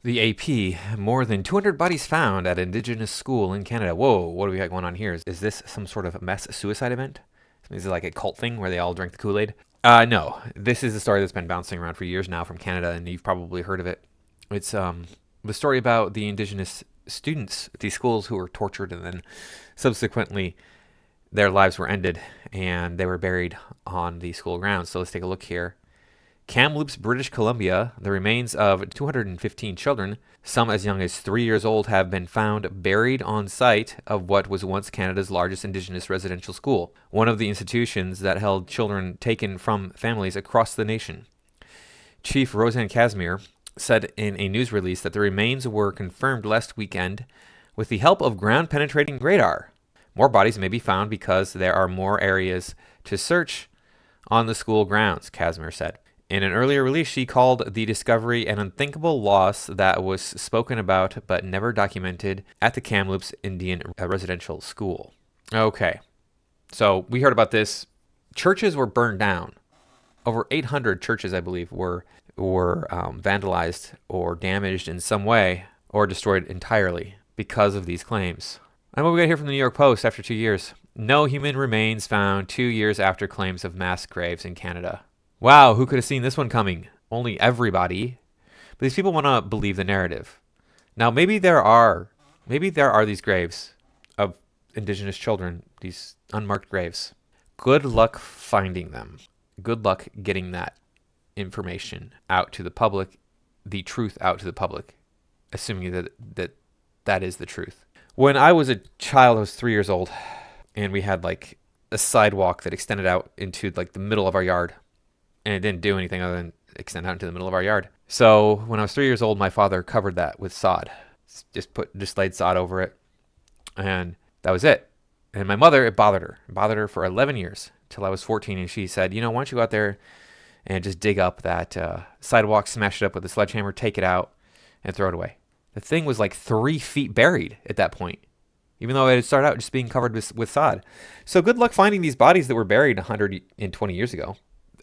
The AP, more than 200 bodies found at Indigenous school in Canada. Whoa, what do we got going on here? Is this some sort of mass suicide event? Is it like a cult thing where they all drink the Kool-Aid? No. This is a story that's been bouncing around for years now from Canada, and you've probably heard of it. It's the story about the Indigenous students at these schools who were tortured and then subsequently their lives were ended and they were buried on the school grounds. So let's take a look here. Kamloops, British Columbia, the remains of 215 children, some as young as 3 years old, have been found buried on site of what was once Canada's largest Indigenous residential school, one of the institutions that held children taken from families across the nation. Chief Roseanne Casimir said in a news release that the remains were confirmed last weekend with the help of ground-penetrating radar. More bodies may be found because there are more areas to search on the school grounds, Casimir said. In an earlier release, she called the discovery an unthinkable loss that was spoken about but never documented at the Kamloops Indian Residential School. Okay, so we heard about this. Churches were burned down. Over 800 churches, I believe, were vandalized or damaged in some way or destroyed entirely because of these claims. And what we got here from the New York Post after 2 years. No human remains found 2 years after claims of mass graves in Canada. Wow, who could have seen this one coming? Only everybody. But these people want to believe the narrative. Now, maybe there are these graves of Indigenous children, these unmarked graves. Good luck finding them. Good luck getting that information out to the public, the truth out to the public, assuming that is the truth. When I was a child, I was 3 years old, and we had like a sidewalk that extended out into like the middle of our yard. And it didn't do anything other than extend out into the middle of our yard. So when I was 3 years old, my father covered that with sod. Just laid sod over it. And that was it. And my mother, it bothered her. It bothered her for 11 years till I was 14. And she said, why don't you go out there and just dig up that sidewalk, smash it up with a sledgehammer, take it out, and throw it away. The thing was like 3 feet buried at that point, even though it had started out just being covered with sod. So good luck finding these bodies that were buried 120 years ago.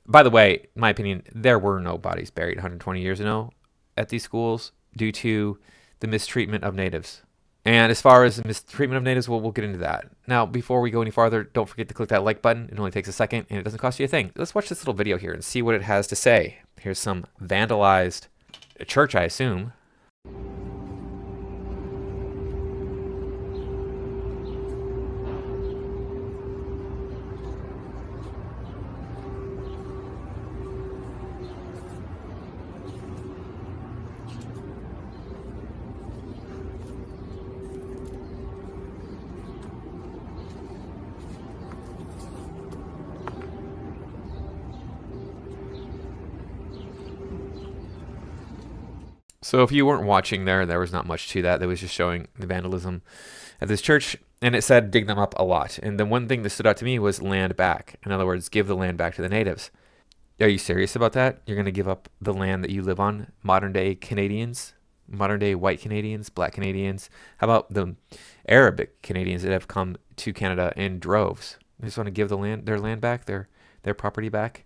By the way, in my opinion, there were no bodies buried 120 years ago at these schools due to the mistreatment of natives. And as far as the mistreatment of natives, we'll get into that. Now, before we go any farther, don't forget to click that like button. It only takes a second, and it doesn't cost you a thing. Let's watch this little video here and see what it has to say. Here's some vandalized church, I assume. So if you weren't watching there was not much to that. That was just showing the vandalism at this church. And it said dig them up a lot. And the one thing that stood out to me was land back. In other words, give the land back to the natives. Are you serious about that? You're going to give up the land that you live on? Modern day Canadians? Modern day white Canadians? Black Canadians? How about the Arabic Canadians that have come to Canada in droves? They just want to give their land back, their property back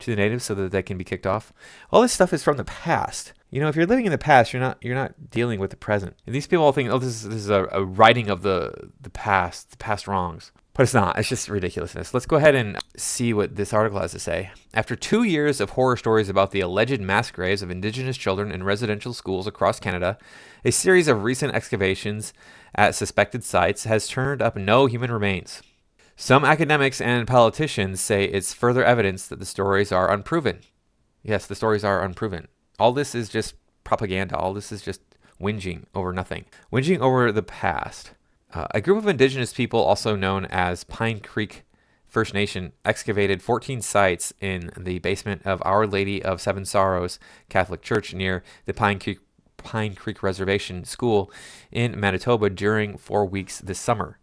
to the natives so that they can be kicked off. All this stuff is from the past. If you're living in the past, you're not dealing with the present. And these people all think, this is a writing of the past wrongs. But it's not. It's just ridiculousness. Let's go ahead and see what this article has to say. After 2 years of horror stories about the alleged mass graves of Indigenous children in residential schools across Canada, a series of recent excavations at suspected sites has turned up no human remains. Some academics and politicians say it's further evidence that the stories are unproven. Yes, the stories are unproven. All this is just propaganda. All this is just whinging over nothing. Whinging over the past. A group of Indigenous people, also known as Pine Creek First Nation, excavated 14 sites in the basement of Our Lady of Seven Sorrows Catholic Church near the Pine Creek Reservation School in Manitoba during 4 weeks this summer.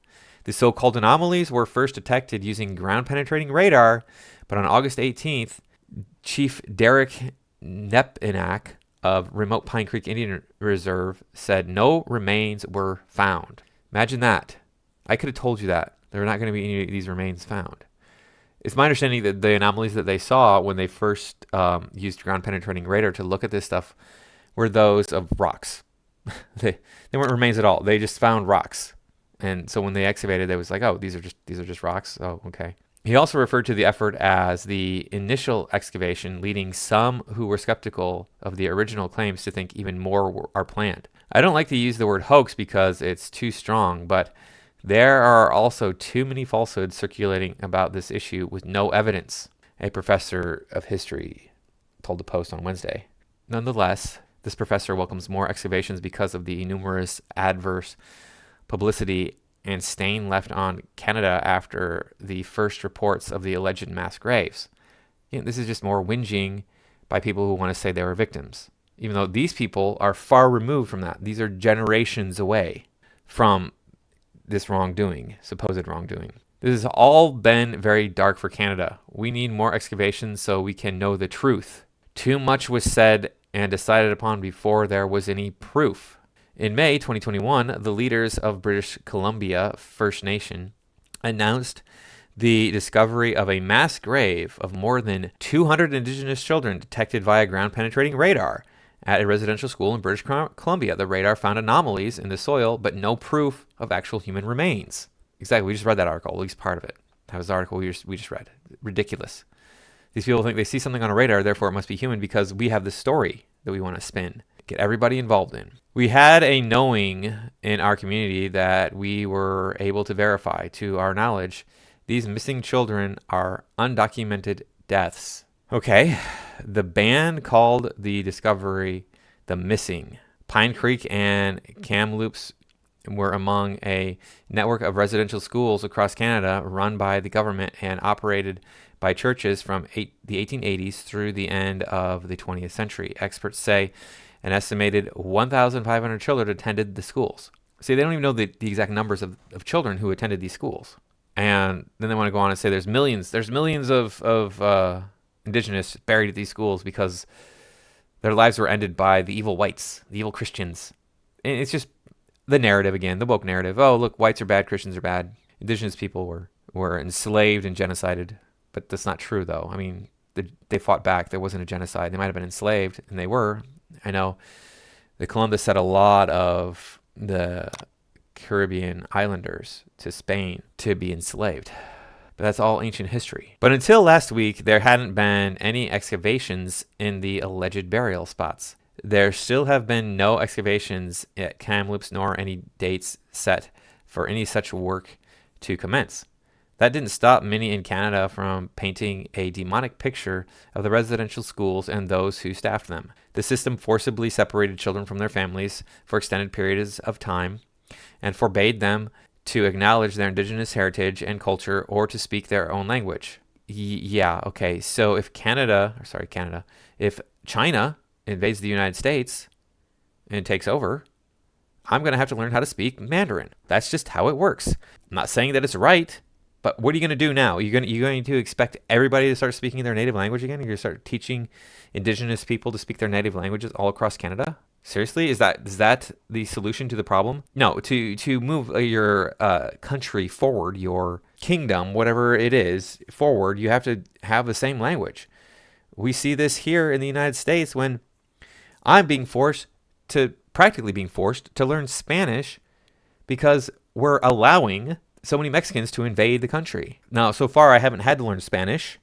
The so-called anomalies were first detected using ground-penetrating radar, but on August 18th, Chief Derek Nepinak of remote Pine Creek Indian Reserve said no remains were found. Imagine that. I could have told you that. There are not going to be any of these remains found. It's my understanding that the anomalies that they saw when they first used ground-penetrating radar to look at this stuff were those of rocks. they weren't remains at all. They just found rocks. And so when they excavated, they was like, oh, these are just rocks. Oh, okay. He also referred to the effort as the initial excavation, leading some who were skeptical of the original claims to think even more are planned. I don't like to use the word hoax because it's too strong, but there are also too many falsehoods circulating about this issue with no evidence, a professor of history told the Post on Wednesday. Nonetheless, this professor welcomes more excavations because of the numerous adverse publicity and stain left on Canada after the first reports of the alleged mass graves. This is just more whinging by people who want to say they were victims, even though these people are far removed from that. These are generations away from this wrongdoing, supposed wrongdoing. This has all been very dark for Canada. We need more excavations so we can know the truth. Too much was said and decided upon before there was any proof. In May 2021, the leaders of British Columbia First Nation announced the discovery of a mass grave of more than 200 Indigenous children detected via ground-penetrating radar at a residential school in British Columbia. The radar found anomalies in the soil, but no proof of actual human remains. Exactly, we just read that article, at least part of it. That was the article we just read. Ridiculous. These people think they see something on a radar, therefore it must be human because we have this story that we want to spin, get everybody involved in. We had a knowing in our community that we were able to verify to our knowledge. These missing children are undocumented deaths. Okay, the band called the discovery the missing. Pine Creek and Kamloops were among a network of residential schools across Canada run by the government and operated by churches from the 1880s through the end of the 20th century. Experts say an estimated 1,500 children attended the schools. See, they don't even know the exact numbers of children who attended these schools. And then they want to go on and say there's millions of Indigenous buried at these schools because their lives were ended by the evil whites, the evil Christians. And it's just the narrative again, the woke narrative. Oh, look, whites are bad, Christians are bad. Indigenous people were enslaved and genocided. But that's not true, though. I mean, they fought back. There wasn't a genocide. They might have been enslaved, and they were. I know the Columbus sent a lot of the Caribbean islanders to Spain to be enslaved. But that's all ancient history. But until last week, there hadn't been any excavations in the alleged burial spots. There still have been no excavations at Kamloops nor any dates set for any such work to commence. That didn't stop many in Canada from painting a demonic picture of the residential schools and those who staffed them. The system forcibly separated children from their families for extended periods of time and forbade them to acknowledge their Indigenous heritage and culture or to speak their own language. Yeah, okay. So if if China invades the United States and takes over, I'm going to have to learn how to speak Mandarin. That's just how it works. I'm not saying that it's right. But what are you going to do now? You're going to expect everybody to start speaking their native language again? You're going to start teaching Indigenous people to speak their native languages all across Canada? Seriously? Is that the solution to the problem? No. To move your country forward, your kingdom, whatever it is, forward, you have to have the same language. We see this here in the United States when I'm practically being forced to learn Spanish because we're allowing so many Mexicans to invade the country. Now, so far, I haven't had to learn Spanish,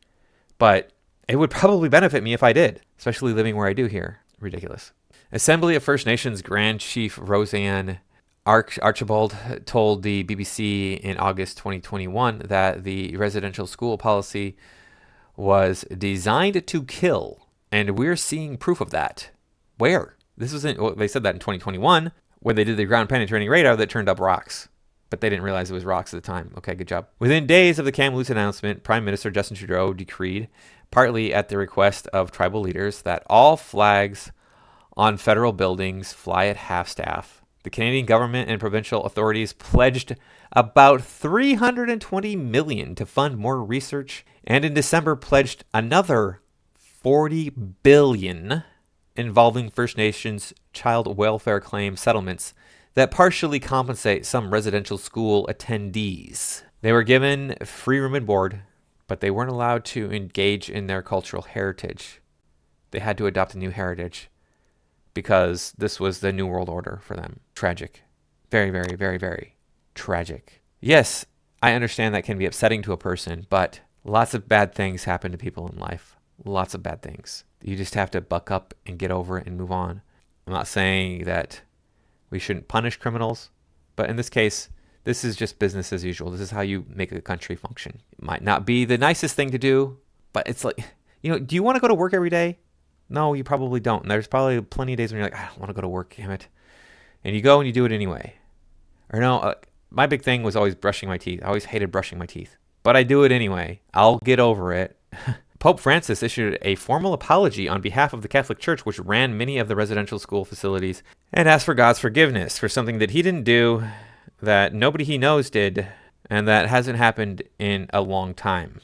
but it would probably benefit me if I did, especially living where I do here. Ridiculous. Assembly of First Nations Grand Chief Roseanne Archibald told the BBC in August 2021 that the residential school policy was designed to kill, and we're seeing proof of that. Where? They said that in 2021 when they did the ground penetrating radar that turned up rocks. But they didn't realize it was rocks at the time. Okay, good job. Within days of the Kamloops announcement, Prime Minister Justin Trudeau decreed, partly at the request of tribal leaders, that all flags on federal buildings fly at half-staff. The Canadian government and provincial authorities pledged about $320 million to fund more research, and in December pledged another $40 billion involving First Nations child welfare claim settlements that partially compensate some residential school attendees. They were given free room and board, but they weren't allowed to engage in their cultural heritage. They had to adopt a new heritage. because this was the New World Order for them. Tragic. Very, very, very, very tragic. Yes, I understand that can be upsetting to a person, but lots of bad things happen to people in life. Lots of bad things. You just have to buck up and get over it and move on. I'm not saying that we shouldn't punish criminals, but in this case, this is just business as usual. This is how you make a country function. It might not be the nicest thing to do, but it's like, do you want to go to work every day? No, you probably don't. And there's probably plenty of days when you're like, I don't want to go to work, damn it. And you go and you do it anyway. Or no, my big thing was always brushing my teeth. I always hated brushing my teeth. But I do it anyway. I'll get over it. Pope Francis issued a formal apology on behalf of the Catholic Church, which ran many of the residential school facilities, and asked for God's forgiveness for something that he didn't do, that nobody he knows did, and that hasn't happened in a long time,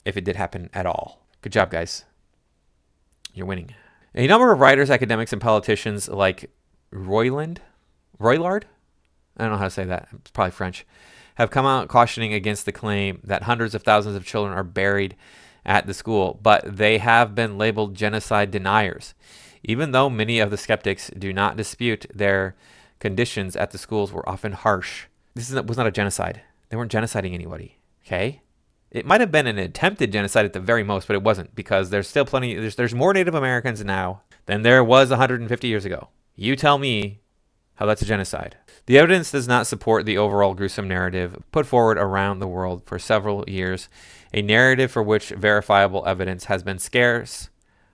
if it did happen at all. Good job, guys. You're winning. A number of writers, academics, and politicians like Roylard, I don't know how to say that, it's probably French, have come out cautioning against the claim that hundreds of thousands of children are buried at the school, but they have been labeled genocide deniers. Even though many of the skeptics do not dispute their conditions at the schools were often harsh. This was not a genocide. They weren't genociding anybody, okay? It might have been an attempted genocide at the very most, but it wasn't, because there's still plenty, there's more Native Americans now than there was 150 years ago. You tell me how that's a genocide. The evidence does not support the overall gruesome narrative put forward around the world for several years, a narrative for which verifiable evidence has been scarce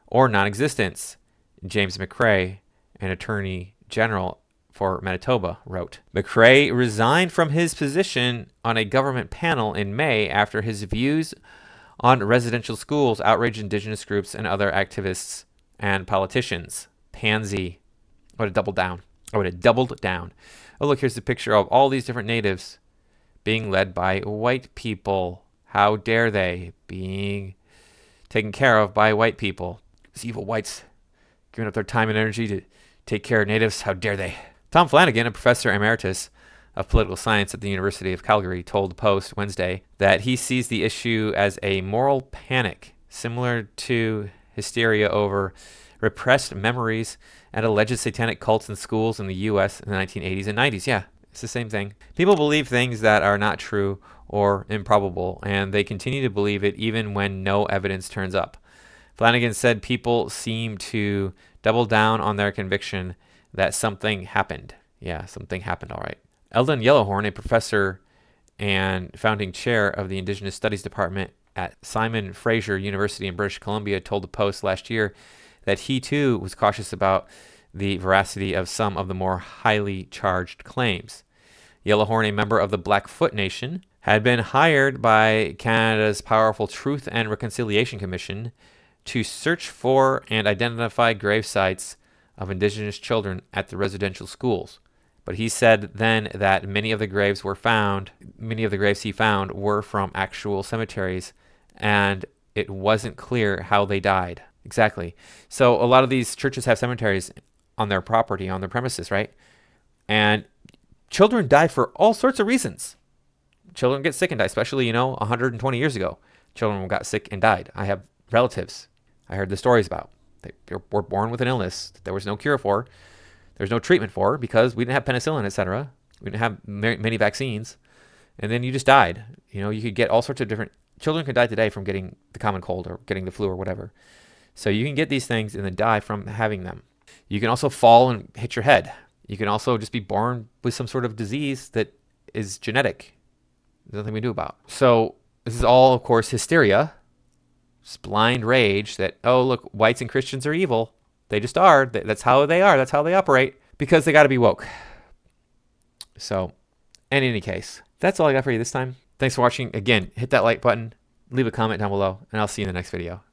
or non-existent, James McCrae, an attorney general for Manitoba, wrote. McCrae resigned from his position on a government panel in May after his views on residential schools outraged Indigenous groups and other activists and politicians. Pansy. I would have doubled down. Oh, look, here's a picture of all these different natives being led by white people. How dare they? Being taken care of by white people. These evil whites giving up their time and energy to take care of natives. How dare they? Tom Flanagan, a professor emeritus of political science at the University of Calgary, told the Post Wednesday that he sees the issue as a moral panic, similar to hysteria over repressed memories and alleged satanic cults in schools in the U.S. in the 1980s and 90s. Yeah, it's the same thing. People believe things that are not true or improbable, and they continue to believe it even when no evidence turns up. Flanagan said people seem to double down on their conviction that something happened. Yeah, something happened, all right. Eldon Yellowhorn, a professor and founding chair of the Indigenous Studies Department at Simon Fraser University in British Columbia, told the Post last year that he too was cautious about the veracity of some of the more highly charged claims. Yellowhorn, a member of the Blackfoot Nation, had been hired by Canada's powerful Truth and Reconciliation Commission to search for and identify grave sites of Indigenous children at the residential schools. But he said then that many of the graves he found were from actual cemeteries, and it wasn't clear how they died. Exactly. So a lot of these churches have cemeteries on their property, on their premises, right? And children die for all sorts of reasons. Children get sick and die, especially, 120 years ago. Children got sick and died. I have relatives I heard the stories about. They were born with an illness that there was no cure for. There's no treatment for because we didn't have penicillin, etc. We didn't have many vaccines. And then you just died. You could get all sorts of different... Children could die today from getting the common cold or getting the flu or whatever. So you can get these things and then die from having them. You can also fall and hit your head. You can also just be born with some sort of disease that is genetic. There's nothing we do about. So this is all, of course, hysteria. This blind rage that, oh, look, whites and Christians are evil. They just are. That's how they are. That's how they operate. Because they got to be woke. So, in any case, that's all I got for you this time. Thanks for watching. Again, hit that like button. Leave a comment down below. And I'll see you in the next video.